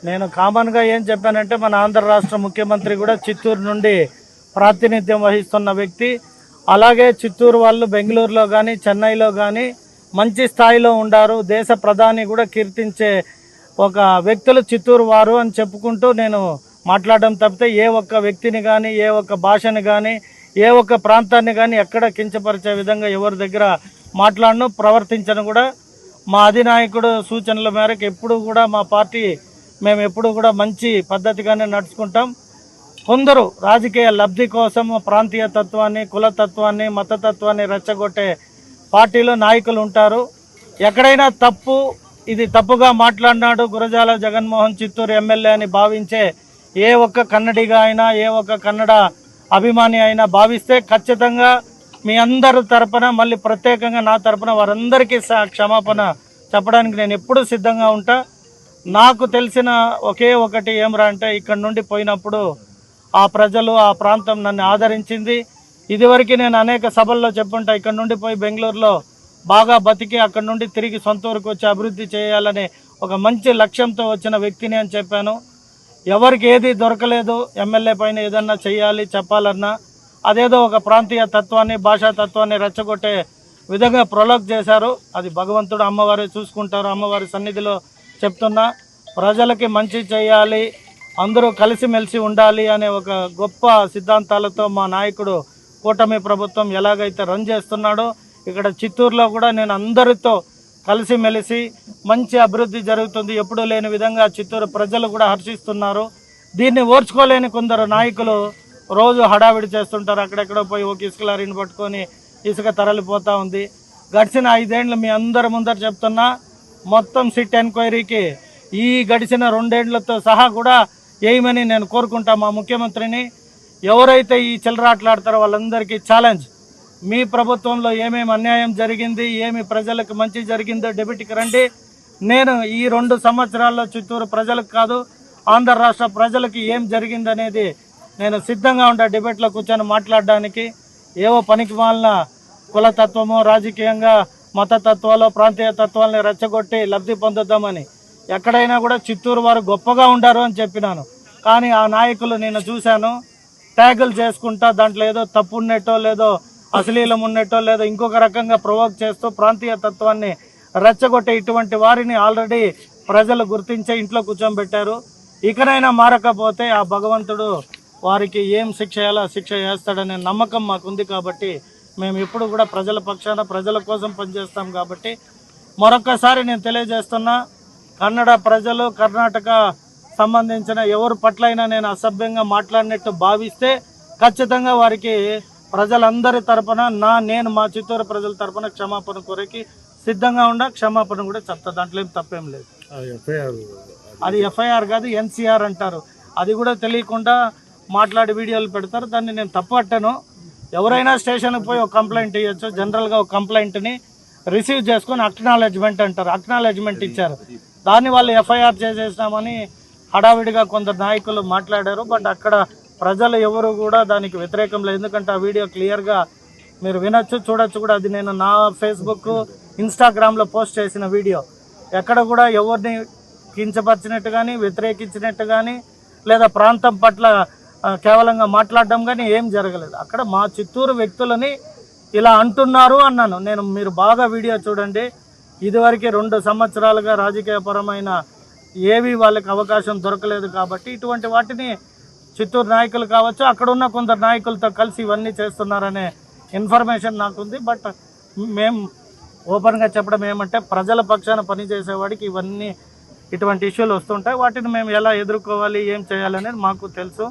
నేను కామన్గా ఏం చెప్పానంటే మన ఆంధ్ర రాష్ట్ర ముఖ్యమంత్రి కూడా చిత్తూరు నుండి ప్రాతినిధ్యం వహిస్తున్న వ్యక్తి. అలాగే చిత్తూరు వాళ్ళు బెంగళూరులో కానీ చెన్నైలో కానీ మంచి స్థాయిలో ఉండారు. దేశ ప్రధాని కూడా కీర్తించే ఒక వ్యక్తులు చిత్తూరు వారు అని చెప్పుకుంటూ నేను మాట్లాడడం తప్పితే ఏ ఒక్క వ్యక్తిని కానీ ఏ ఒక్క భాషని కానీ ఏ ఒక్క ప్రాంతాన్ని కానీ ఎక్కడ కించపరిచే విధంగా ఎవరి దగ్గర మాట్లాడను ప్రవర్తించను కూడా. మా అధినాయకుడు సూచనల మేరకు ఎప్పుడు కూడా మా పార్టీ మేము ఎప్పుడు కూడా మంచి పద్ధతిగానే నడుచుకుంటాం. కొందరు రాజకీయ లబ్ధి కోసం ప్రాంతీయ తత్వాన్ని కులతత్వాన్ని మతతత్వాన్ని రెచ్చగొట్టే పార్టీలో నాయకులు ఉంటారు. ఎక్కడైనా తప్పు ఇది తప్పుగా మాట్లాడినాడు గురజాల జగన్మోహన్ చిత్తూరు ఎమ్మెల్యే అని భావించే ఏ ఒక్క కన్నడిగా అయినా ఏ ఒక్క కన్నడ అభిమాని అయినా భావిస్తే ఖచ్చితంగా మీ అందరి తరపున మళ్ళీ ప్రత్యేకంగా నా తరపున వారందరికీ క్షమాపణ చెప్పడానికి నేను ఎప్పుడూ సిద్ధంగా ఉంటా. నాకు తెలిసిన ఒకే ఒకటి ఏమరా అంటే ఇక్కడి నుండి పోయినప్పుడు ఆ ప్రజలు ఆ ప్రాంతం నన్ను ఆదరించింది. ఇదివరకు నేను అనేక సభల్లో చెప్పుంటా ఇక్కడ నుండి పోయి బెంగళూరులో బాగా బతికి అక్కడి నుండి తిరిగి సొంత ఊరికి వచ్చి అభివృద్ధి చేయాలనే ఒక మంచి లక్ష్యంతో వచ్చిన వ్యక్తిని అని చెప్పాను. ఎవరికి ఏది దొరకలేదు ఎమ్మెల్యే పైన ఏదన్నా చేయాలి చెప్పాలన్నా అదేదో ఒక ప్రాంతీయ తత్వాన్ని భాషా తత్వాన్ని రెచ్చగొట్టే విధంగా ప్రొలోక్ చేశారు. అది భగవంతుడు అమ్మవారే చూసుకుంటారు. అమ్మవారి సన్నిధిలో చెప్తున్నా ప్రజలకి మంచి చేయాలి, అందరూ కలిసిమెలిసి ఉండాలి అనే ఒక గొప్ప సిద్ధాంతాలతో మా నాయకుడు కూటమి ప్రభుత్వం ఎలాగైతే రన్ చేస్తున్నాడో ఇక్కడ చిత్తూరులో కూడా నేను అందరితో కలిసిమెలిసి మంచి అభివృద్ధి జరుగుతుంది. ఎప్పుడూ లేని విధంగా చిత్తూరు ప్రజలు కూడా హర్షిస్తున్నారు. దీన్ని ఓర్చుకోలేని కొందరు నాయకులు రోజు హడావిడి చేస్తుంటారు. అక్కడెక్కడో పోయి ఒక ఇసుక లారీని పట్టుకొని ఇసుక తరలిపోతూ ఉంది. గడిచిన 5 ఏళ్ళు మీ అందరి ముందర చెప్తున్నా మొత్తం సిట్ ఎంక్వైరీకి ఈ గడిచిన 2 ఏళ్లతో సహా కూడా వేయమని నేను కోరుకుంటా మా ముఖ్యమంత్రిని. ఎవరైతే ఈ చిల్లరాట్లాడతారో వాళ్ళందరికీ ఛాలెంజ్, మీ ప్రభుత్వంలో ఏమేమి అన్యాయం జరిగింది, ఏమి ప్రజలకు మంచి జరిగిందో డెబ్యూటీకి రండి. నేను ఈ 2 సంవత్సరాల్లో చిత్తూరు ప్రజలకు కాదు ఆంధ్ర రాష్ట్ర ప్రజలకి ఏం జరిగిందనేది నేను సిద్ధంగా ఉంటా డిబేట్లో కూర్చొని మాట్లాడడానికి. ఏవో పనికి మాలిన కులతత్వమో రాజకీయంగా మతతత్వాలు ప్రాంతీయ తత్వాలని రెచ్చగొట్టి లబ్ధి పొందుద్దామని ఎక్కడైనా కూడా చిత్తూరు వారు గొప్పగా ఉండారు అని చెప్పినాను. కానీ ఆ నాయకులు నేను చూశాను ట్యాగులు చేసుకుంటా దాంట్లో ఏదో తప్పు ఉన్నట్టో లేదో అశ్లీలం ఉన్నట్టో లేదో ఇంకొక రకంగా ప్రొవోక్ చేస్తూ ప్రాంతీయ తత్వాన్ని రెచ్చగొట్టే ఇటువంటి వారిని ఆల్రెడీ ప్రజలు గుర్తించే ఇంట్లో కూర్చోబెట్టారు. ఇకనైనా మారకపోతే ఆ భగవంతుడు వారికి ఏం శిక్ష చేయాలో శిక్ష చేస్తాడనే నమ్మకం మాకుంది. కాబట్టి మేము ఎప్పుడు కూడా ప్రజల పక్షాన ప్రజల కోసం పనిచేస్తాం. కాబట్టి మరొకసారి నేను తెలియజేస్తున్నా, కన్నడ ప్రజలు కర్ణాటక సంబంధించిన ఎవరి పట్లైనా నేను అసభ్యంగా మాట్లాడినట్టు భావిస్తే ఖచ్చితంగా వారికి ప్రజలందరి తరపున నేను మా చిత్తూరు ప్రజల తరపున క్షమాపణ కోరికి సిద్ధంగా ఉండా. క్షమాపణ కూడా చెప్తా, దాంట్లో ఏం తప్పేం లేదు. అది ఎఫ్ఐఆర్ కాదు, ఎన్సీఆర్ అంటారు. అది కూడా తెలియకుండా మాట్లాడి వీడియోలు పెడతారు. దాన్ని నేను తప్పట్టను. ఎవరైనా స్టేషన్కి పోయి ఒక కంప్లైంట్ ఇవ్వచ్చు. జనరల్గా ఒక కంప్లైంట్ని రిసీవ్ చేసుకొని అక్నాలెడ్జ్మెంట్ అంటారు, అక్నాలెడ్జ్మెంట్ ఇచ్చారు. దాన్ని వాళ్ళు ఎఫ్ఐఆర్ చేసేసినామని హడావిడిగా కొందరు నాయకులు మాట్లాడారు. బట్ అక్కడ ప్రజలు ఎవరు కూడా దానికి వ్యతిరేకం లేదు. ఎందుకంటే ఆ వీడియో క్లియర్గా మీరు వినొచ్చు, చూడొచ్చు కూడా. అది నేను నా ఫేస్బుక్ ఇన్స్టాగ్రామ్లో పోస్ట్ చేసిన వీడియో. ఎక్కడ కూడా ఎవరిని కించపరిచినట్టు కానీ వ్యతిరేకించినట్టు కానీ లేదా ప్రాంతం పట్ల కేవలంగా మాట్లాడడం కానీ ఏం జరగలేదు. అక్కడ మా చిత్తూరు వ్యక్తులని ఇలా అంటున్నారు అన్నాను నేను. మీరు బాగా వీడియో చూడండి. ఇదివరకు 2 సంవత్సరాలుగా రాజకీయపరమైన ఏవి వాళ్ళకి అవకాశం దొరకలేదు. కాబట్టి ఇటువంటి వాటిని చిత్తూరు నాయకులు కావచ్చు అక్కడ ఉన్న కొందరు నాయకులతో కలిసి ఇవన్నీ చేస్తున్నారనే ఇన్ఫర్మేషన్ నాకుంది. బట్ మేము ఓపెన్గా చెప్పడం ఏమంటే ప్రజల పక్షాన పనిచేసేవాడికి ఇవన్నీ ఇటువంటి ఇష్యూలు వస్తుంటాయి. వాటిని మేము ఎలా ఎదుర్కోవాలి ఏం చేయాలనేది మాకు తెలుసు.